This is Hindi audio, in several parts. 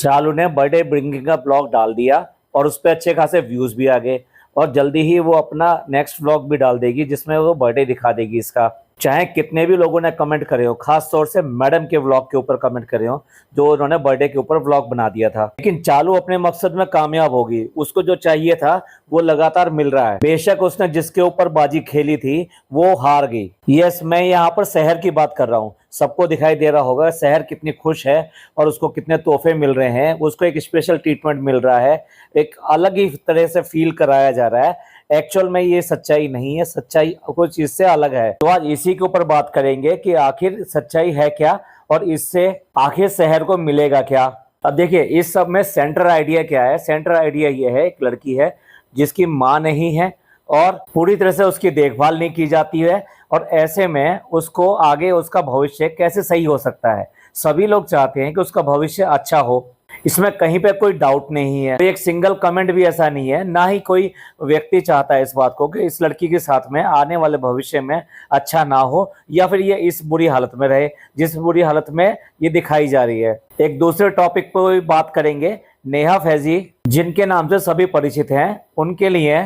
चालू ने बर्थडे ब्रिंगिंग का ब्लॉग डाल दिया और उस पर अच्छे खासे व्यूज भी आ गए। और जल्दी ही वो अपना नेक्स्ट व्लॉग भी डाल देगी जिसमें वो बर्थडे दिखा देगी इसका। चाहे कितने भी लोगों ने कमेंट करे हो, खास तौर से मैडम के व्लॉग के ऊपर कमेंट करे हो जो उन्होंने बर्थडे के ऊपर व्लॉग बना दिया था, लेकिन चालू अपने मकसद में कामयाब होगी। उसको जो चाहिए था वो लगातार मिल रहा है। बेशक उसने जिसके ऊपर बाजी खेली थी वो हार गई। यस, मैं यहाँ पर शहर की बात कर रहा हूँ। सबको दिखाई दे रहा होगा शहर कितनी खुश है और उसको कितने तोहफे मिल रहे हैं, उसको एक स्पेशल ट्रीटमेंट मिल रहा है, एक अलग ही तरह से फील कराया जा रहा है। एक्चुअल में ये सच्चाई नहीं है, सच्चाई कुछ इससे अलग है। तो आज इसी के ऊपर बात करेंगे कि आखिर सच्चाई है क्या और इससे आखिर शहर को मिलेगा क्या। अब देखिए इस सब में सेंटर आइडिया क्या है। सेंटर आइडिया ये है, एक लड़की है जिसकी माँ नहीं है और पूरी तरह से उसकी देखभाल नहीं की जाती है, और ऐसे में उसको आगे उसका भविष्य कैसे सही हो सकता है। सभी लोग चाहते हैं कि उसका भविष्य अच्छा हो, इसमें कहीं पे कोई डाउट नहीं है। एक सिंगल कमेंट भी ऐसा नहीं है, ना ही कोई व्यक्ति चाहता है इस बात को कि इस लड़की के साथ में आने वाले भविष्य में अच्छा ना हो या फिर ये इस बुरी हालत में रहे जिस बुरी हालत में ये दिखाई जा रही है। एक दूसरे टॉपिक पर बात करेंगे, नेहा फैजी जिनके नाम से सभी परिचित हैं, उनके लिए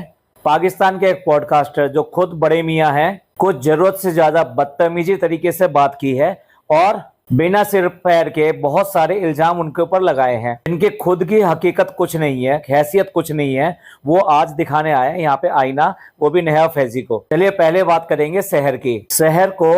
पाकिस्तान के एक पॉडकास्टर जो खुद बड़े मियाँ हैं, कुछ जरूरत से ज्यादा बदतमीजी तरीके से बात की है और बिना सिर पैर के बहुत सारे इल्जाम उनके ऊपर लगाए हैं। इनके खुद की हकीकत कुछ नहीं है, हैसियत कुछ नहीं है। वो आज दिखाने आए यहाँ पे आईना, वो भी नेहा फैजी को। चलिए पहले बात करेंगे शहर की। शहर को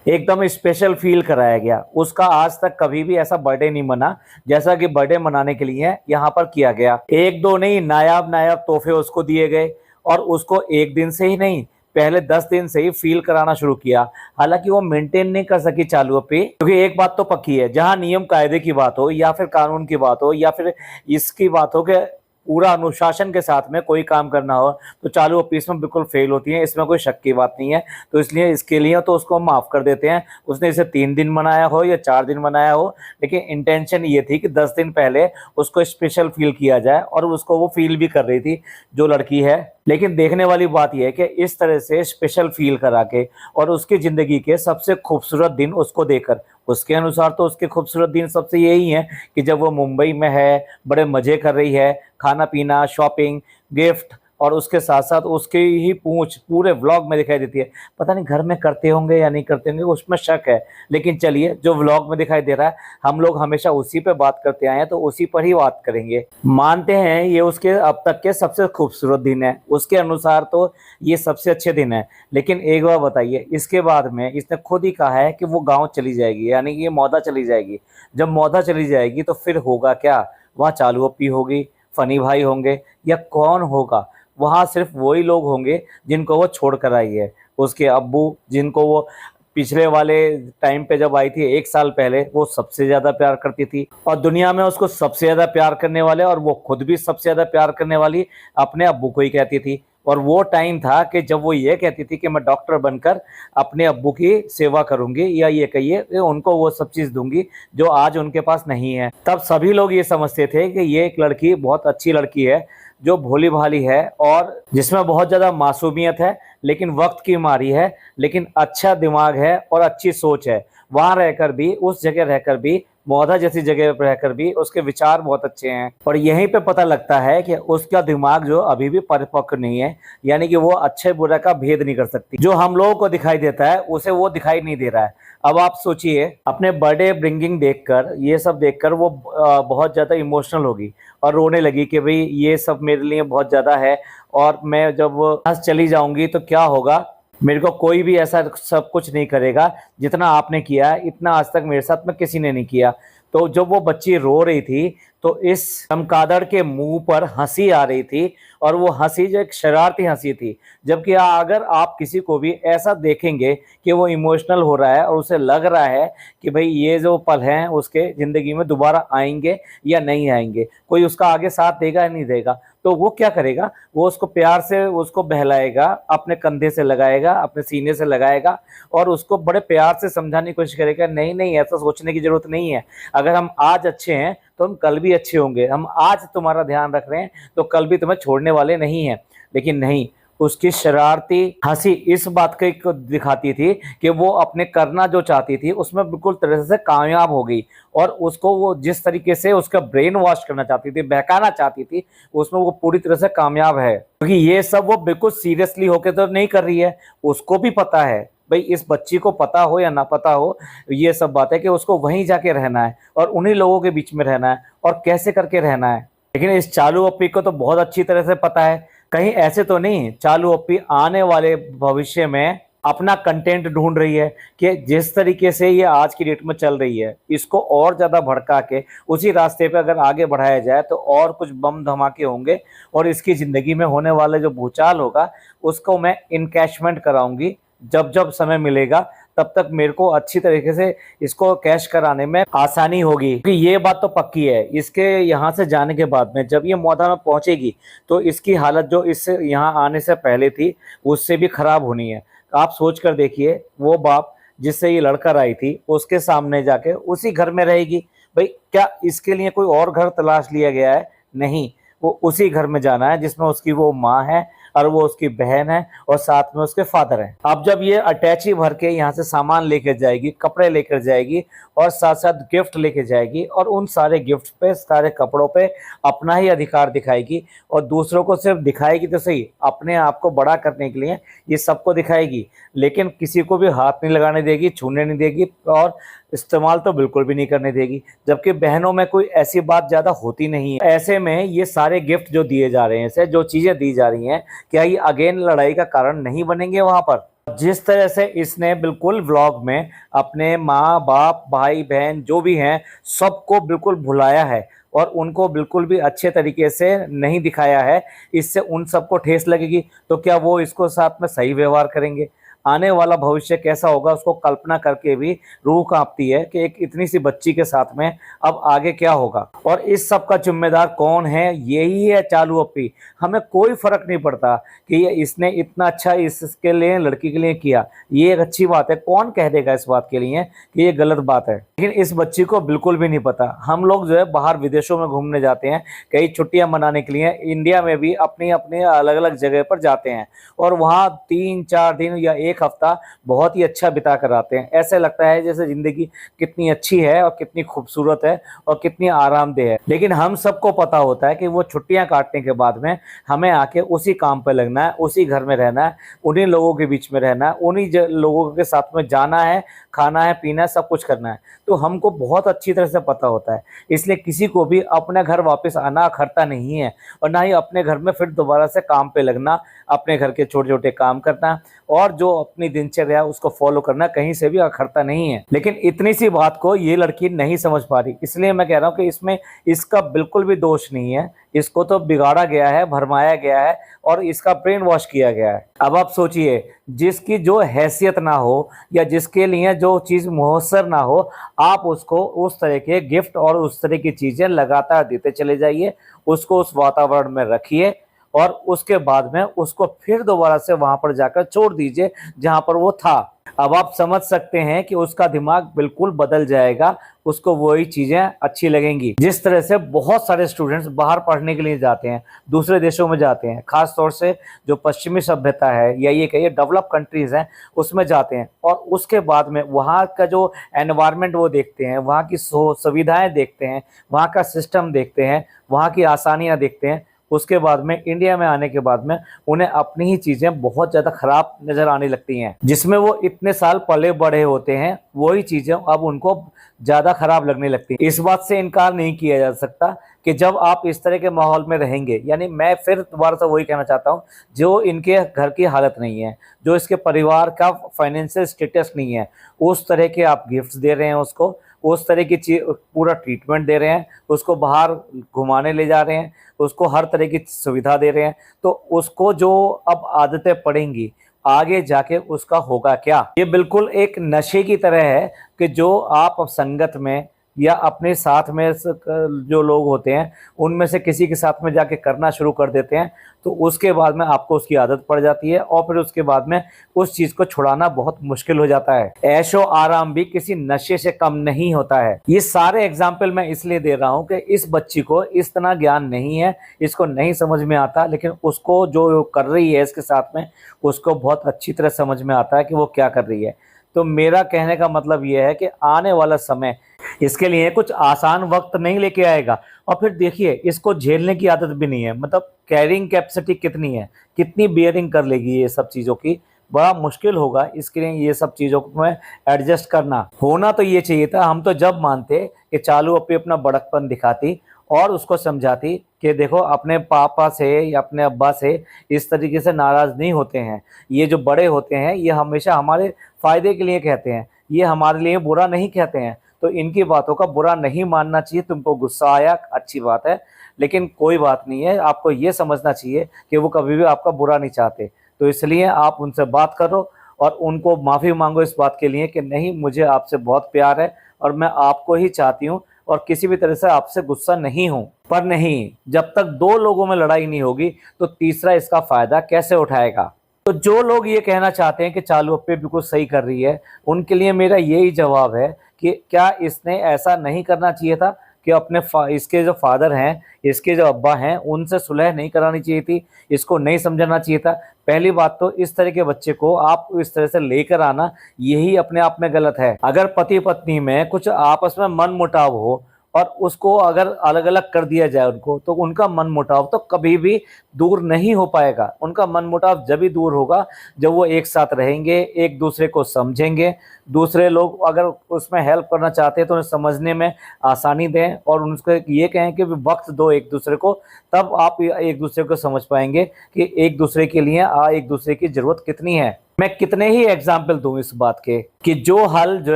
एकदम स्पेशल फील कराया गया। उसका आज तक कभी भी ऐसा बर्थडे नहीं मना जैसा कि बर्थडे मनाने के लिए यहाँ पर किया गया। एक दो नहीं, नायाब नायाब तोहफे उसको दिए गए और उसको एक दिन से ही नहीं, पहले 10 दिन से ही फील कराना शुरू किया। हालांकि वो मेंटेन नहीं कर सकी चालू पे, क्योंकि एक बात तो पक्की है, जहां नियम कायदे की बात हो या फिर कानून की बात हो या फिर इसकी बात हो कि पूरा अनुशासन के साथ में कोई काम करना हो, तो चालू ऑफिस में बिल्कुल फेल होती है, इसमें कोई शक की बात नहीं है। तो इसलिए इसके लिए तो उसको माफ कर देते हैं। उसने इसे 3 दिन मनाया हो या 4 दिन मनाया हो, लेकिन इंटेंशन ये थी कि 10 दिन पहले उसको स्पेशल फील किया जाए, और उसको वो फील भी कर रही थी जो लड़की है। लेकिन देखने वाली बात यह है कि इस तरह से स्पेशल फील करा के और उसकी जिंदगी के सबसे खूबसूरत दिन उसको देकर, उसके अनुसार तो उसके खूबसूरत दिन सबसे यही हैं कि जब वो मुंबई में है, बड़े मजे कर रही है, खाना पीना, शॉपिंग, गिफ्ट, और उसके साथ साथ उसकी ही पूंछ पूरे व्लॉग में दिखाई देती है। पता नहीं घर में करते होंगे या नहीं करते होंगे, उसमें शक है। लेकिन चलिए, जो व्लॉग में दिखाई दे रहा है, हम लोग हमेशा उसी पे बात करते आए हैं तो उसी पर ही बात करेंगे। मानते हैं ये उसके अब तक के सबसे खूबसूरत दिन है, उसके अनुसार तो ये सबसे अच्छे दिन है। लेकिन एक बार बताइए, इसके बाद में इसने खुद ही कहा है कि वो गाँव चली जाएगी, यानी कि ये मौदा चली जाएगी। जब मौदा चली जाएगी तो फिर होगा क्या? वहाँ चालू अप्पी होगी, फनी भाई होंगे, या कौन होगा? वहाँ सिर्फ वही लोग होंगे जिनको वो छोड़ कर आई है। उसके अब्बू, जिनको वो पिछले वाले टाइम पे जब आई थी 1 साल पहले, वो सबसे ज्यादा प्यार करती थी, और दुनिया में उसको सबसे ज्यादा प्यार करने वाले, और वो खुद भी सबसे ज्यादा प्यार करने वाली अपने अब्बू को ही कहती थी। और वो टाइम था कि जब वो ये कहती थी कि मैं डॉक्टर बनकर अपने अब्बू की सेवा करूंगी, या ये कहिए उनको वो सब चीज दूंगी जो आज उनके पास नहीं है। तब सभी लोग ये समझते थे कि ये एक लड़की बहुत अच्छी लड़की है, जो भोली भाली है और जिसमें बहुत ज्यादा मासूमियत है, लेकिन वक्त की मारी है, लेकिन अच्छा दिमाग है और अच्छी सोच है। वहां रहकर भी, उस जगह रहकर भी, मौधा जैसी जगह पर रहकर भी उसके विचार बहुत अच्छे हैं। और यहीं पे पता लगता है कि उसका दिमाग जो अभी भी परिपक्व नहीं है, यानी कि वो अच्छे बुरा का भेद नहीं कर सकती। जो हम लोगों को दिखाई देता है उसे वो दिखाई नहीं दे रहा है। अब आप सोचिए, अपने बर्थडे ब्रिंगिंग देखकर, ये सब देखकर वो बहुत ज्यादा इमोशनल होगी और रोने लगी कि भाई ये सब मेरे लिए बहुत ज्यादा है, और मैं जब हंस चली जाऊंगी तो क्या होगा, मेरे को कोई भी ऐसा सब कुछ नहीं करेगा जितना आपने किया है, इतना आज तक मेरे साथ में किसी ने नहीं किया। तो जब वो बच्ची रो रही थी तो इस चमगादड़ के मुंह पर हंसी आ रही थी, और वो हंसी जो एक शरारती हंसी थी। जबकि अगर आप किसी को भी ऐसा देखेंगे कि वो इमोशनल हो रहा है और उसे लग रहा है कि भाई ये जो पल हैं उसके जिंदगी में दोबारा आएंगे या नहीं आएंगे, कोई उसका आगे साथ देगा या नहीं देगा, तो वो क्या करेगा? वो उसको प्यार से उसको बहलाएगा, अपने कंधे से लगाएगा, अपने सीने से लगाएगा, और उसको बड़े प्यार से समझाने की कोशिश करेगा, नहीं नहीं, ऐसा सोचने की जरूरत नहीं है। अगर हम आज अच्छे हैं तो हम कल भी अच्छे होंगे। हम आज तुम्हारा ध्यान रख रहे हैं तो कल भी तुम्हें छोड़ने वाले नहीं हैं। लेकिन नहीं, उसकी शरारती हंसी इस बात को दिखाती थी कि वो अपने करना जो चाहती थी उसमें बिल्कुल तरह से कामयाब हो गई, और उसको वो जिस तरीके से उसका ब्रेन वॉश करना चाहती थी, बहकाना चाहती थी, उसमें वो पूरी तरह से कामयाब है। क्योंकि ये सब वो बिल्कुल सीरियसली होकर तो नहीं कर रही है, उसको भी पता है भाई, इस बच्ची को पता हो या ना पता हो, ये सब बात है कि उसको वहीं जाके रहना है और उन्हीं लोगों के बीच में रहना है और कैसे करके रहना है। लेकिन इस चालू अप्पी को तो बहुत अच्छी तरह से पता है, कहीं ऐसे तो नहीं चालू अप्पी आने वाले भविष्य में अपना कंटेंट ढूंढ रही है कि जिस तरीके से ये आज की डेट में चल रही है, इसको और ज्यादा भड़का के उसी रास्ते पे अगर आगे बढ़ाया जाए तो और कुछ बम धमाके होंगे, और इसकी जिंदगी में होने वाले जो भूचाल होगा उसको मैं इनकैशमेंट कराऊंगी। जब जब समय मिलेगा तब तक मेरे को अच्छी तरीके से इसको कैश कराने में आसानी होगी, क्योंकि ये बात तो पक्की है, इसके यहाँ से जाने के बाद में जब ये मौदा में पहुंचेगी तो इसकी हालत जो इससे यहाँ आने से पहले थी उससे भी खराब होनी है। आप सोच कर देखिए, वो बाप जिससे ये लड़कर आई थी उसके सामने जाके उसी घर में रहेगी। भाई क्या इसके लिए कोई और घर तलाश लिया गया है? नहीं, वो उसी घर में जाना है जिसमें उसकी वो माँ है और वो उसकी बहन है और साथ में उसके फादर हैं। अब जब ये अटैची भर के यहाँ से सामान लेकर जाएगी, कपड़े लेकर जाएगी और साथ साथ गिफ्ट लेके जाएगी, और उन सारे गिफ्ट पे, सारे कपड़ों पे अपना ही अधिकार दिखाएगी, और दूसरों को सिर्फ दिखाएगी तो सही, अपने आप को बड़ा करने के लिए ये सबको दिखाएगी, लेकिन किसी को भी हाथ नहीं लगाने देगी, छूने नहीं देगी और इस्तेमाल तो बिल्कुल भी नहीं करने देगी। जबकि बहनों में कोई ऐसी बात ज्यादा होती नहीं है। ऐसे में ये सारे गिफ्ट जो दिए जा रहे हैं, इसे जो चीजें दी जा रही हैं, क्या ये अगेन लड़ाई का कारण नहीं बनेंगे वहां पर? जिस तरह से इसने बिल्कुल व्लॉग में अपने माँ बाप भाई बहन जो भी हैं सबको बिल्कुल भुलाया है और उनको बिल्कुल भी अच्छे तरीके से नहीं दिखाया है, इससे उन सबको ठेस लगेगी, तो क्या वो इसको साथ में सही व्यवहार करेंगे? आने वाला भविष्य कैसा होगा उसको कल्पना करके भी रूह कांपती है कि एक इतनी सी बच्ची के साथ में अब आगे क्या होगा। और इस सब का जिम्मेदार कौन है? यही है चालू अप्पी। हमें कोई फर्क नहीं पड़ता कि ये इसने इतना अच्छा इसके लिए, लड़की के लिए किया, ये एक अच्छी बात है, कौन कह देगा इस बात के लिए कि ये गलत बात है? लेकिन इस बच्ची को बिल्कुल भी नहीं पता। हम लोग जो है बाहर विदेशों में घूमने जाते हैं, कई छुट्टियां मनाने के लिए, इंडिया में भी अपनी अपनी अलग अलग जगह पर जाते हैं और वहाँ 3-4 दिन या एक हफ्ता बहुत ही अच्छा बिता कर आते हैं। ऐसे लगता है जैसे जिंदगी कितनी अच्छी है और कितनी खूबसूरत है और कितनी आरामदेह है। लेकिन हम सबको पता होता है कि वो छुट्टियां काटने के बाद में हमें आके उसी काम पे लगना है, उसी घर में रहना है, उन्हीं लोगों के बीच में रहना है, उन्हीं लोगों के साथ में जाना है, खाना है, पीना है, सब कुछ करना है। तो हमको बहुत अच्छी तरह से पता होता है, इसलिए किसी को भी अपने घर वापस आना अखरता नहीं है, और ना ही अपने घर में फिर दोबारा से काम पे लगना, अपने घर के छोटे छोटे काम करना और जो अपनी दिनचर्या है उसको फॉलो करना कहीं से भी अखरता नहीं है। लेकिन इतनी सी बात को ये लड़की नहीं समझ पा रही, इसलिए मैं कह रहा हूँ कि इसमें इसका बिल्कुल भी दोष नहीं है। इसको तो बिगाड़ा गया है, भरमाया गया है और इसका ब्रेन वॉश किया गया है। अब आप सोचिए, जिसकी जो हैसियत ना हो या जिसके लिए जो चीज़ मुयस्सर ना हो, आप उसको उस तरह के गिफ्ट और उस तरह की चीज़ें लगातार देते चले जाइए, उसको उस वातावरण में रखिए और उसके बाद में उसको फिर दोबारा से वहां पर जाकर छोड़ दीजिए जहां पर वो था। अब आप समझ सकते हैं कि उसका दिमाग बिल्कुल बदल जाएगा, उसको वही चीजें अच्छी लगेंगी। जिस तरह से बहुत सारे स्टूडेंट्स बाहर पढ़ने के लिए जाते हैं, दूसरे देशों में जाते हैं, खास तौर से जो पश्चिमी सभ्यता है या ये कहिए डेवलप कंट्रीज हैं उसमें जाते हैं, और उसके बाद में वहाँ का जो एनवायरनमेंट वो देखते हैं, वहाँ की सुविधाएं देखते हैं, वहाँ का सिस्टम देखते हैं, वहाँ की आसानियाँ देखते हैं, उसके बाद में इंडिया में आने के बाद में उन्हें अपनी ही चीजें बहुत ज्यादा खराब नजर आने लगती हैं। जिसमें वो इतने साल पले बड़े होते हैं वही चीजें अब उनको ज्यादा खराब लगने लगती हैं। इस बात से इनकार नहीं किया जा सकता कि जब आप इस तरह के माहौल में रहेंगे, यानी मैं फिर दोबारा से वही कहना चाहता हूँ, जो इनके घर की हालत नहीं है, जो इसके परिवार का फाइनेंशियल स्टेटस नहीं है, उस तरह के आप गिफ्ट्स दे रहे हैं उसको, उस तरह की चीज, पूरा ट्रीटमेंट दे रहे हैं उसको, बाहर घुमाने ले जा रहे हैं उसको, हर तरह की सुविधा दे रहे हैं, तो उसको जो अब आदतें पड़ेंगी आगे जाके उसका होगा क्या? ये बिल्कुल एक नशे की तरह है कि जो आप अब संगत में या अपने साथ में जो लोग होते हैं उनमें से किसी के साथ में जाके करना शुरू कर देते हैं, तो उसके बाद में आपको उसकी आदत पड़ जाती है और फिर उसके बाद में उस चीज को छुड़ाना बहुत मुश्किल हो जाता है। ऐशो आराम भी किसी नशे से कम नहीं होता है। ये सारे एग्जाम्पल मैं इसलिए दे रहा हूँ कि इस बच्ची को इस तरह ज्ञान नहीं है, इसको नहीं समझ में आता, लेकिन उसको जो कर रही है इसके साथ में उसको बहुत अच्छी तरह समझ में आता है कि वो क्या कर रही है। तो मेरा कहने का मतलब ये है कि आने वाला समय इसके लिए कुछ आसान वक्त नहीं लेके आएगा। और फिर देखिए इसको झेलने की आदत भी नहीं है, मतलब कैरिंग कैपेसिटी कितनी है, कितनी बियरिंग कर लेगी ये सब चीज़ों की, बड़ा मुश्किल होगा इसके लिए ये सब चीज़ों को में एडजस्ट करना। होना तो ये चाहिए था, हम तो जब मानते कि चालू अपनी अपना बड़कपन दिखाती और उसको समझाती कि देखो अपने पापा से या अपने अब्बा से इस तरीके से नाराज़ नहीं होते हैं, ये जो बड़े होते हैं ये हमेशा हमारे फ़ायदे के लिए कहते हैं, ये हमारे लिए बुरा नहीं कहते हैं, तो इनकी बातों का बुरा नहीं मानना चाहिए। तुमको गुस्सा आया, अच्छी बात है, लेकिन कोई बात नहीं है, आपको ये समझना चाहिए कि वो कभी भी आपका बुरा नहीं चाहते। तो इसलिए आप उनसे बात करो और उनको माफ़ी मांगो इस बात के लिए कि नहीं, मुझे आपसे बहुत प्यार है और मैं आपको ही चाहती हूँ और किसी भी तरह से आपसे गुस्सा नहीं हूँ। पर नहीं, जब तक दो लोगों में लड़ाई नहीं होगी तो तीसरा इसका फ़ायदा कैसे उठाएगा। तो जो लोग ये कहना चाहते हैं कि चालू अप्पी बिल्कुल सही कर रही है, उनके लिए मेरा यही जवाब है कि क्या इसने ऐसा नहीं करना चाहिए था कि अपने इसके जो फादर हैं, इसके जो अब्बा हैं, उनसे सुलह नहीं करानी चाहिए थी, इसको नहीं समझाना चाहिए था। पहली बात तो इस तरह के बच्चे को आप इस तरह से लेकर आना यही अपने आप में गलत है। अगर पति पत्नी में कुछ आपस में मन मुटाव हो और उसको अगर अलग अलग कर दिया जाए उनको, तो उनका मन मुटाव तो कभी भी दूर नहीं हो पाएगा। उनका मन मुटाव जब भी दूर होगा जब वो एक साथ रहेंगे, एक दूसरे को समझेंगे, दूसरे लोग अगर उसमें हेल्प करना चाहते हैं तो उन्हें समझने में आसानी दें और उनको ये कहें कि वक्त दो एक दूसरे को, तब आप एक दूसरे को समझ पाएंगे कि एक दूसरे के लिए एक दूसरे की ज़रूरत कितनी है। मैं कितने ही एग्जाम्पल दूं इस बात के कि जो हल जो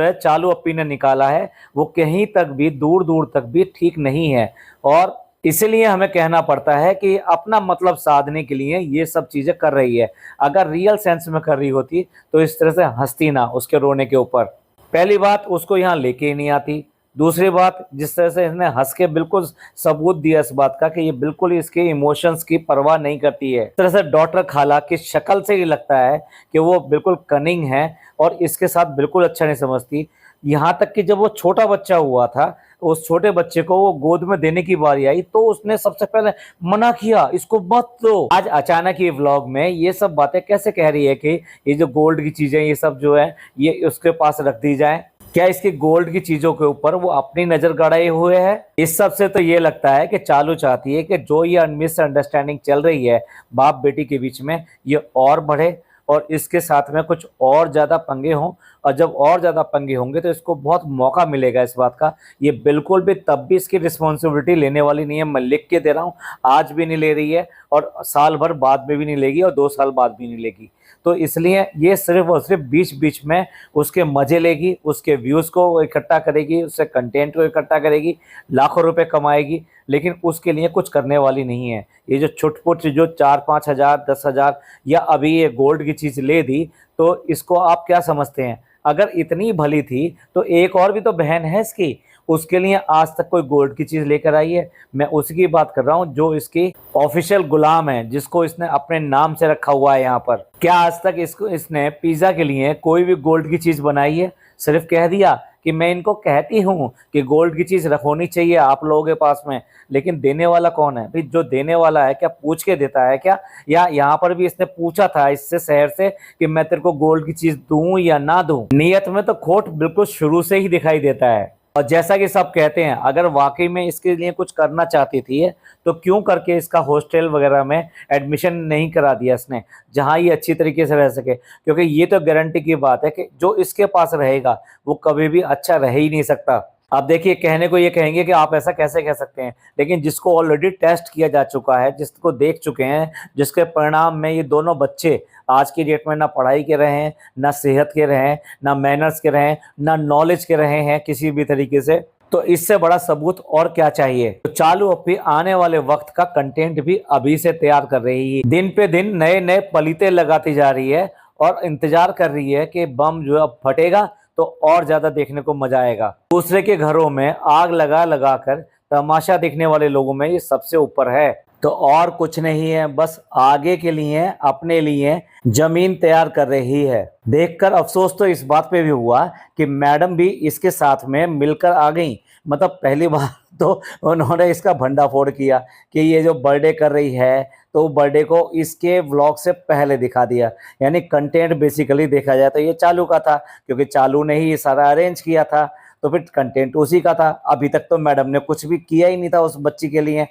है चालू अप्पी ने निकाला है वो कहीं तक भी दूर दूर तक भी ठीक नहीं है, और इसलिए हमें कहना पड़ता है कि अपना मतलब साधने के लिए ये सब चीजें कर रही है। अगर रियल सेंस में कर रही होती तो इस तरह से हंसती ना उसके रोने के ऊपर। पहली बात, उसको यहाँ लेके ही नहीं आती। दूसरी बात, जिस तरह से इसने हंस के बिल्कुल सबूत दिया इस बात का कि ये बिल्कुल इसके इमोशंस की परवाह नहीं करती है। इस तरह से डॉक्टर खाला की शक्ल से ही लगता है कि वो बिल्कुल कनिंग है और इसके साथ बिल्कुल अच्छा नहीं समझती। यहाँ तक कि जब वो छोटा बच्चा हुआ था, उस छोटे बच्चे को वो गोद में देने की बारी आई तो उसने सबसे पहले मना किया, इसको मत दो। आज अचानक ये व्लॉग में ये सब बातें कैसे कह रही है कि ये जो गोल्ड की चीजें ये सब जो है ये उसके पास रख दी जाए। क्या इसकी गोल्ड की चीजों के ऊपर वो अपनी नजर गड़ाए हुए है? इस सब से तो ये लगता है कि चालू चाहती है कि जो ये मिसअंडरस्टैंडिंग चल रही है बाप बेटी के बीच में ये और बढ़े और इसके साथ में कुछ और ज्यादा पंगे हों, और जब और ज्यादा पंगे होंगे तो इसको बहुत मौका मिलेगा इस बात का। ये बिल्कुल भी तब भी इसकी रिस्पॉन्सिबिलिटी लेने वाली नहीं है, मैं लिख के दे रहा हूँ, आज भी नहीं ले रही है और साल भर बाद में भी नहीं लेगी और 2 साल बाद भी नहीं लेगी। तो इसलिए ये सिर्फ और सिर्फ बीच बीच में उसके मजे लेगी, उसके व्यूज़ को इकट्ठा करेगी, उससे कंटेंट को इकट्ठा करेगी, लाखों रुपए कमाएगी, लेकिन उसके लिए कुछ करने वाली नहीं है। ये जो छुटपुट जो 4-5 हज़ार 10 हज़ार या अभी ये गोल्ड की चीज़ ले दी, तो इसको आप क्या समझते हैं? अगर इतनी भली थी तो एक और भी तो बहन है इसकी, उसके लिए आज तक कोई गोल्ड की चीज़ लेकर आई है? मैं उसी की बात कर रहा हूँ जो इसकी ऑफिशियल गुलाम है, जिसको इसने अपने नाम से रखा हुआ है यहाँ पर। क्या आज तक इसने पिज़्ज़ा के लिए कोई भी गोल्ड की चीज़ बनाई है? सिर्फ कह दिया कि मैं इनको कहती हूँ कि गोल्ड की चीज़ होनी चाहिए आप लोगों के पास में, लेकिन देने वाला कौन है भाई? जो देने वाला है क्या पूछ के देता है क्या? या यहाँ पर भी इसने पूछा था इससे शहर से कि मैं तेरे को गोल्ड की चीज़ दूँ या ना दूँ? नियत में तो खोट बिल्कुल शुरू से ही दिखाई देता है। और जैसा कि सब कहते हैं, अगर वाकई में इसके लिए कुछ करना चाहती थी तो क्यों करके इसका हॉस्टल वगैरह में एडमिशन नहीं करा दिया इसने, जहां ये अच्छी तरीके से रह सके? क्योंकि ये तो गारंटी की बात है कि जो इसके पास रहेगा वो कभी भी अच्छा रह ही नहीं सकता। आप देखिए, कहने को ये कहेंगे कि आप ऐसा कैसे कह सकते हैं, लेकिन जिसको ऑलरेडी टेस्ट किया जा चुका है, जिसको देख चुके हैं, जिसके परिणाम में ये दोनों बच्चे आज की डेट में ना पढ़ाई के रहे हैं, ना सेहत के रहे हैं, ना मैनर्स के रहे हैं, ना नॉलेज के रहे हैं किसी भी तरीके से, तो इससे बड़ा सबूत और क्या चाहिए? तो चालू अप्पी आने वाले वक्त का कंटेंट भी अभी से तैयार कर रही है। दिन पे दिन नए नए पलीते लगाती जा रही है और इंतजार कर रही है कि बम जो अब फटेगा तो और ज्यादा देखने को मजा आएगा। दूसरे के घरों में आग लगा लगा कर तमाशा देखने वाले लोगों में ये सबसे ऊपर है। तो और कुछ नहीं है, बस आगे के लिए अपने लिए जमीन तैयार कर रही है। देखकर अफसोस तो इस बात पे भी हुआ कि मैडम भी इसके साथ में मिलकर आ गई। मतलब पहली बार तो उन्होंने इसका भंडाफोड़ किया कि ये जो बर्थडे कर रही है तो बर्थडे को इसके व्लॉग से पहले दिखा दिया। यानी कंटेंट बेसिकली देखा जाए तो ये चालू का था, क्योंकि चालू ने ही ये सारा अरेंज किया था, तो फिर कंटेंट उसी का था। अभी तक तो मैडम ने कुछ भी किया ही नहीं था उस बच्ची के लिए,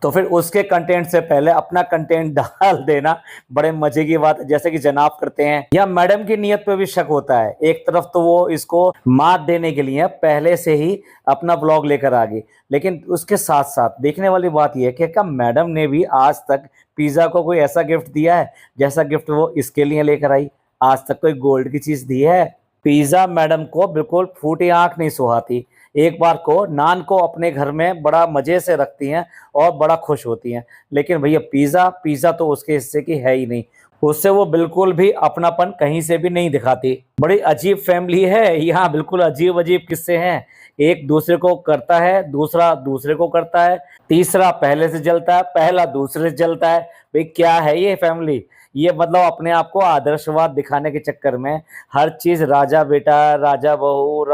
तो फिर उसके कंटेंट से पहले अपना कंटेंट डाल देना बड़े मजे की बात है, जैसे कि जनाब करते हैं। या मैडम की नीयत पे भी शक होता है। एक तरफ तो वो इसको मात देने के लिए पहले से ही अपना ब्लॉग लेकर आ गई, लेकिन उसके साथ साथ देखने वाली बात यह है कि क्या मैडम ने भी आज तक पिज्जा को कोई ऐसा गिफ्ट दिया है जैसा गिफ्ट वो इसके लिए लेकर आई? आज तक कोई गोल्ड की चीज दी है? पिज्जा मैडम को बिल्कुल फूटी आंख नहीं सुहाती। एक बार को नान को अपने घर में बड़ा मजे से रखती हैं और बड़ा खुश होती हैं, लेकिन भैया पिज्जा पिज्जा तो उसके हिस्से की है ही नहीं। उससे वो बिल्कुल भी अपनापन कहीं से भी नहीं दिखाती। बड़ी अजीब फैमिली है यहाँ, बिल्कुल अजीब अजीब किस्से हैं। एक दूसरे को करता है, दूसरा दूसरे को करता है, तीसरा पहले से जलता है, पहला दूसरे से जलता है। भाई क्या है ये फैमिली? ये मतलब अपने आप को आदर्शवाद दिखाने के चक्कर में हर चीज राजा बेटा, राजा बहू,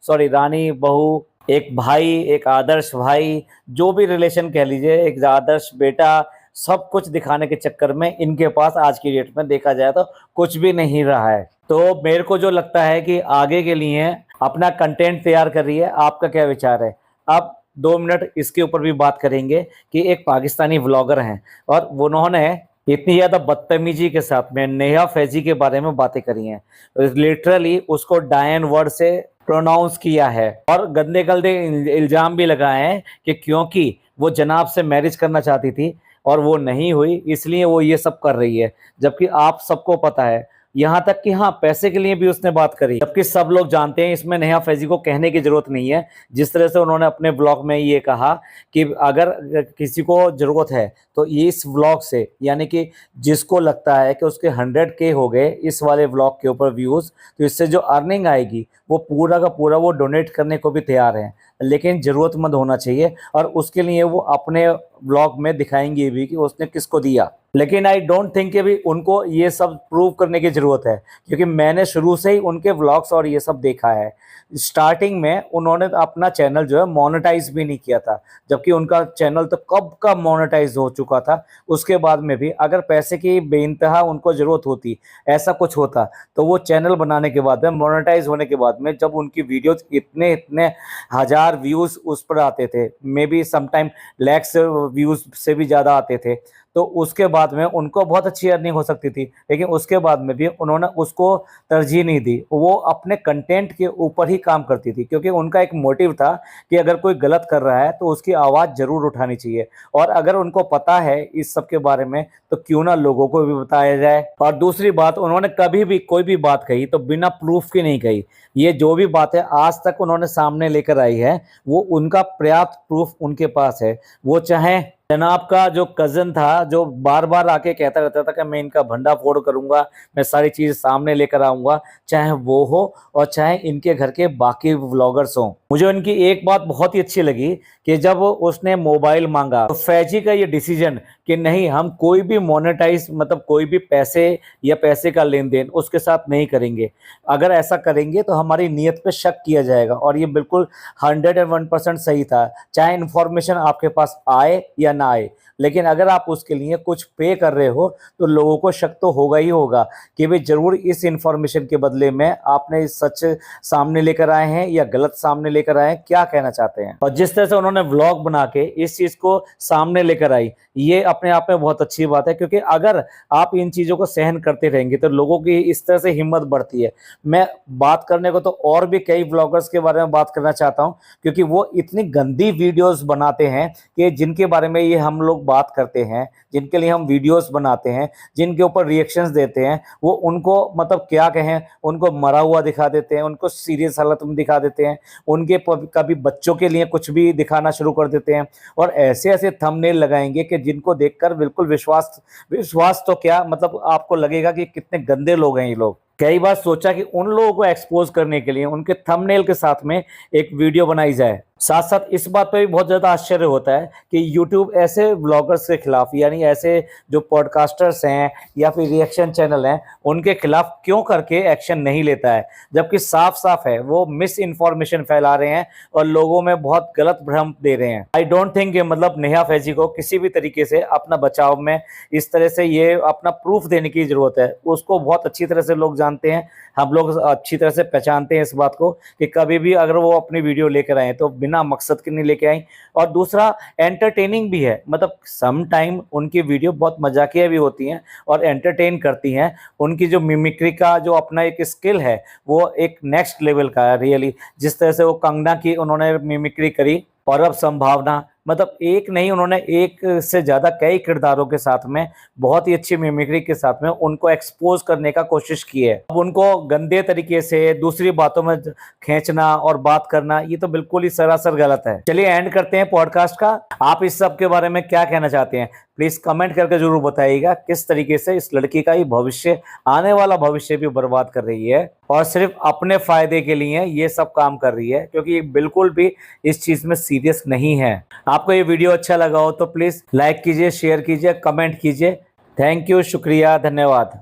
सॉरी रानी बहू, एक भाई, एक आदर्श भाई, जो भी रिलेशन कह लीजिए, एक आदर्श बेटा, सब कुछ दिखाने के चक्कर में इनके पास आज की डेट में देखा जाए तो कुछ भी नहीं रहा है। तो मेरे को जो लगता है कि आगे के लिए अपना कंटेंट तैयार कर रही है। आपका क्या विचार है? अब 2 मिनट इसके ऊपर भी बात करेंगे कि एक पाकिस्तानी व्लॉगर हैं और उन्होंने इतनी ज्यादा बदतमीजी के साथ में नेहा फैजी के बारे में बातें करी हैं। लिटरली उसको डायन वर्ड से प्रोनाउंस किया है और गंदे गंदे इल्जाम भी लगाए हैं कि क्योंकि वो जनाब से मैरिज करना चाहती थी और वो नहीं हुई, इसलिए वो ये सब कर रही है। जबकि आप सबको पता है, यहाँ तक कि हाँ पैसे के लिए भी उसने बात करी, जबकि सब लोग जानते हैं, इसमें नेहा फैजी को कहने की जरूरत नहीं है। जिस तरह से उन्होंने अपने ब्लॉग में ये कहा कि अगर किसी को जरूरत है तो इस व्लॉग से, यानी कि जिसको लगता है कि उसके 100K हो गए इस वाले व्लॉग के ऊपर व्यूज, तो इससे जो अर्निंग आएगी वो पूरा का पूरा वो डोनेट करने को भी तैयार है। लेकिन जरूरतमंद होना चाहिए और उसके लिए वो अपने व्लॉग में दिखाएंगे भी कि उसने किसको दिया। लेकिन आई डोंट थिंक कि भी उनको ये सब प्रूव करने की जरूरत है, क्योंकि मैंने शुरू से ही उनके व्लॉग्स और ये सब देखा है। स्टार्टिंग में उन्होंने अपना चैनल जो है मोनेटाइज भी नहीं किया था, जबकि उनका चैनल तो कब का मोनेटाइज हो चुका था। उसके बाद में भी अगर पैसे की बेइंतहा उनको जरूरत होती, ऐसा कुछ होता, तो वो चैनल बनाने के बाद में, मोनेटाइज होने के बाद में, जब उनकी वीडियोज इतने इतने हजार व्यूज उस पर आते थे, may be sometime lakhs views से भी ज़्यादा आते थे, तो उसके बाद में उनको बहुत अच्छी अर्निंग हो सकती थी। लेकिन उसके बाद में भी उन्होंने उसको तरजीह नहीं दी, वो अपने कंटेंट के ऊपर ही काम करती थी, क्योंकि उनका एक मोटिव था कि अगर कोई गलत कर रहा है तो उसकी आवाज़ जरूर उठानी चाहिए, और अगर उनको पता है इस सब के बारे में तो क्यों ना लोगों को भी बताया जाए। और दूसरी बात, उन्होंने कभी भी कोई भी बात कही तो बिना प्रूफ की नहीं कही। ये जो भी बातें आज तक उन्होंने सामने लेकर आई है वो उनका पर्याप्त प्रूफ उनके पास है। वो चाहे जनाब का जो कजन था, जो बार बार आके कहता रहता था कि मैं इनका भंडाफोड़ करूंगा, मैं सारी चीज सामने लेकर आऊंगा, चाहे वो हो और चाहे इनके घर के बाकी व्लॉगर्स हों। मुझे उनकी एक बात बहुत ही अच्छी लगी कि जब उसने मोबाइल मांगा तो फैजी का ये डिसीजन कि नहीं, हम कोई भी मोनेटाइज, मतलब कोई भी पैसे या पैसे का लेन देन उसके साथ नहीं करेंगे। अगर ऐसा करेंगे तो हमारी नीयत पे शक किया जाएगा, और ये बिल्कुल 101% सही था। चाहे इन्फॉर्मेशन आपके पास आए या ना आए, लेकिन अगर आप उसके लिए कुछ पे कर रहे हो तो लोगों को शक तो होगा ही होगा कि भाई जरूर इस इंफॉर्मेशन के बदले में आपने सच सामने लेकर आए हैं या गलत सामने लेकर आए हैं, क्या कहना चाहते हैं। और जिस तरह से उन्होंने व्लॉग बना के इस चीज को सामने लेकर आई, ये अपने आप में बहुत अच्छी बात है, क्योंकि अगर आप इन चीजों को सहन करते रहेंगे तो लोगों की इस तरह से हिम्मत बढ़ती है। मैं बात करने को तो और भी कई व्लॉगर्स के बारे में बात करना चाहता हूं, क्योंकि वो इतनी गंदी वीडियोस बनाते हैं कि जिनके बारे में ये हम लोग बात करते हैं, जिनके लिए हम वीडियोस बनाते हैं, जिनके ऊपर रिएक्शंस देते हैं, वो उनको मतलब क्या कहें, उनको मरा हुआ दिखा देते हैं, उनको सीरियस हालत में दिखा देते हैं, उनके कभी बच्चों के लिए कुछ भी दिखाना शुरू कर देते हैं, और ऐसे ऐसे थंबनेल लगाएंगे कि जिनको देखकर बिल्कुल विश्वास तो क्या, मतलब आपको लगेगा कि कितने गंदे लोग हैं ये लोग। कई बार सोचा कि उन लोगों को एक्सपोज करने के लिए उनके थंबनेल के साथ में एक वीडियो बनाई जाए। साथ साथ इस बात पे भी बहुत ज़्यादा आश्चर्य होता है कि यूट्यूब ऐसे व्लॉगर्स के खिलाफ, यानी ऐसे जो पॉडकास्टर्स हैं या फिर रिएक्शन चैनल हैं, उनके खिलाफ क्यों करके एक्शन नहीं लेता है, जबकि साफ साफ है वो मिस इन्फॉर्मेशन फैला रहे हैं और लोगों में बहुत गलत भ्रम दे रहे हैं। आई डोंट थिंक मतलब नेहा फैजी को किसी भी तरीके से अपना बचाव में इस तरह से ये अपना प्रूफ देने की जरूरत है। उसको बहुत अच्छी तरह से लोग जानते हैं, हम लोग अच्छी तरह से पहचानते हैं इस बात को कि कभी भी अगर वो अपनी वीडियो लेकर आए तो बिना मकसद के नहीं लेके आई। और दूसरा, एंटरटेनिंग भी है, मतलब सम टाइम उनकी वीडियो बहुत मजाकिया भी होती हैं और एंटरटेन करती हैं। उनकी जो मिमिक्री का जो अपना एक स्किल है वो एक नेक्स्ट लेवल का है रियली। जिस तरह से वो कंगना की उन्होंने मिमिक्री करी, और अब संभावना, मतलब एक नहीं, उन्होंने एक से ज़्यादा कई किरदारों के साथ में बहुत ही अच्छी मिमिक्री के साथ में उनको एक्सपोज करने का कोशिश की है। अब उनको गंदे तरीके से दूसरी बातों में खींचना और बात करना, ये तो बिल्कुल ही सरासर गलत है। चलिए एंड करते हैं पॉडकास्ट का। आप इस सब के बारे में क्या कहना चाहते हैं, प्लीज कमेंट करके जरूर बताइएगा। किस तरीके से इस लड़की का ये भविष्य, आने वाला भविष्य भी बर्बाद कर रही है और सिर्फ अपने फायदे के लिए ये सब काम कर रही है, क्योंकि ये बिल्कुल भी इस चीज में सीरियस नहीं है। आपको ये वीडियो अच्छा लगा हो तो प्लीज लाइक कीजिए, शेयर कीजिए, कमेंट कीजिए। थैंक यू, शुक्रिया, धन्यवाद।